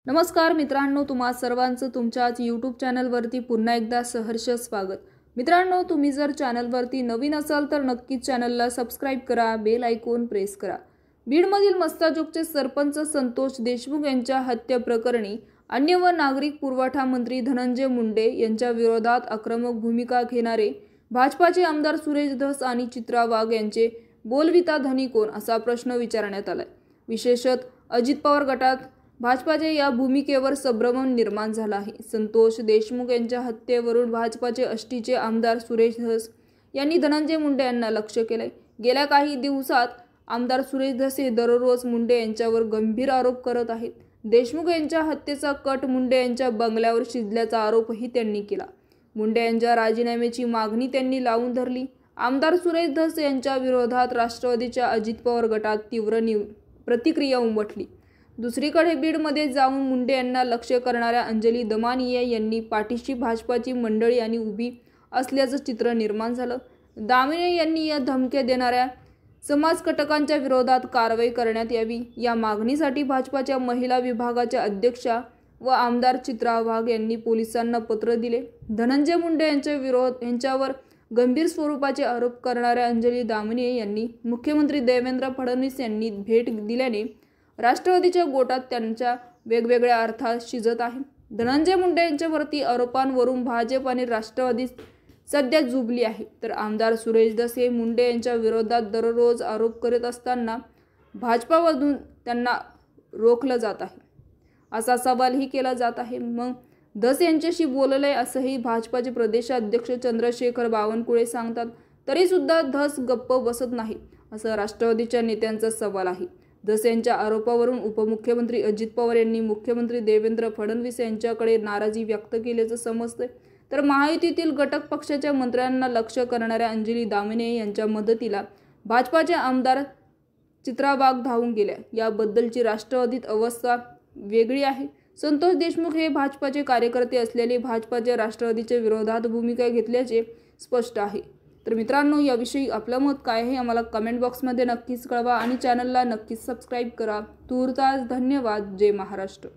नमस्कार मित्रांनो, तुम्हा सर्वांचं तुमच्याच यूट्यूब चॅनलवरती पुन्हा एकदा सहर्ष स्वागत। मित्रांनो, तुम्ही जर चॅनलवरती नवीन असाल तर नक्कीच चॅनलला सबस्क्राइब करा, बेल आयकॉन प्रेस करा। बीडमधील मस्ताजोगचे सरपंच संतोष देशमुख यांच्या हत्या प्रकरणी अन्न व नागरिक पुरवठा मंत्री धनंजय मुंडे यांच्या विरोधात आक्रमक भूमिका घेणारे भाजपाचे आमदार सुरेश धस आणि चित्रा वाघ यांचे बोलविता धनी कोण असा प्रश्न विचारण्यात आलाय। विशेषतः अजित पवार गटात भाजपाच्या या भूमिकेवर संभ्रम निर्माण झाला आहे। संतोष देशमुख यांच्या हत्येवरून भाजपाचे आष्टीचे आमदार सुरेश धस यांनी धनंजय मुंडे यांना लक्ष्य केले। गेल्या काही दिवसात आमदार सुरेश धस हे दररोज मुंडे यांच्यावर गंभीर आरोप करत आहेत। देशमुख यांच्या हत्येचा कट मुंडे यांच्या बंगल्यावर शिजल्याचा आरोपही त्यांनी केला। मुंडे यांच्या राजीनाम्याची मागणी त्यांनी लावून धरली। आमदार सुरेश धस यांच्या विरोधात राष्ट्रवादीच्या अजित पवार गटात तीव्र प्रतिक्रिया उमटली। दुसरीकडे बीडमध्ये जाऊन मुंडे यांना लक्ष्य करणाऱ्या अंजली दमानिया यांनी पाठीशी भाजपाची मंडळी आणि उभी असल्याचं चित्र निर्माण झालं। दामिने यांनी या धमक्या देणाऱ्या समाजकटकांच्या विरोधात कारवाई करण्यात यावी या मागणीसाठी भाजपाच्या महिला विभागाच्या अध्यक्षा व आमदार चित्रा वाघ यांनी पोलिसांना पत्र दिले। धनंजय मुंडे यांच्यावर गंभीर स्वरूपाचे आरोप करणाऱ्या अंजली दामिने यांनी मुख्यमंत्री देवेंद्र फडणवीस यांनी भेट दिल्याने राष्ट्रवादीच्या गोटात त्यांच्या वेगवेगळ्या अर्थात शिजत आहे। धनंजय मुंडे यांच्यावरती आरोपांवरून भाजप आणि राष्ट्रवादी सध्या जुबली आहे, तर आमदार सुरेश धस हे मुंडे यांच्या विरोधात दररोज आरोप करत असताना भाजपामधून त्यांना रोखलं जात आहे असा सवालही केला जात आहे। मग धस यांच्याशी बोललंय असंही भाजपाचे प्रदेशाध्यक्ष चंद्रशेखर बावनकुळे सांगतात, तरी सुद्धा धस गप्प बसत नाही असं राष्ट्रवादीच्या नेत्यांचा सवाल आहे। धस यांच्या आरोपावरून उपमुख्यमंत्री अजित पवार यांनी मुख्यमंत्री देवेंद्र फडणवीस यांच्याकडे नाराजी व्यक्त केल्याचं समजतंय, तर महायुतीतील घटक पक्षाच्या मंत्र्यांना लक्ष्य करणाऱ्या अंजली दामिने यांच्या मदतीला भाजपाच्या आमदार चित्रा वाघ धावून गेल्या याबद्दलची राष्ट्रवादीत अवस्था वेगळी आहे। संतोष देशमुख हे भाजपाचे कार्यकर्ते असलेले भाजपाच्या राष्ट्रवादीच्या विरोधात भूमिका घेतल्याचे स्पष्ट आहे। तर मित्रांनो, याविषयी आपलं मत काय आहे आम्हाला कमेंट बॉक्समध्ये नक्कीच कळवा आणि चॅनलला नक्कीच सबस्क्राइब करा। तूर्तास धन्यवाद। जय महाराष्ट्र।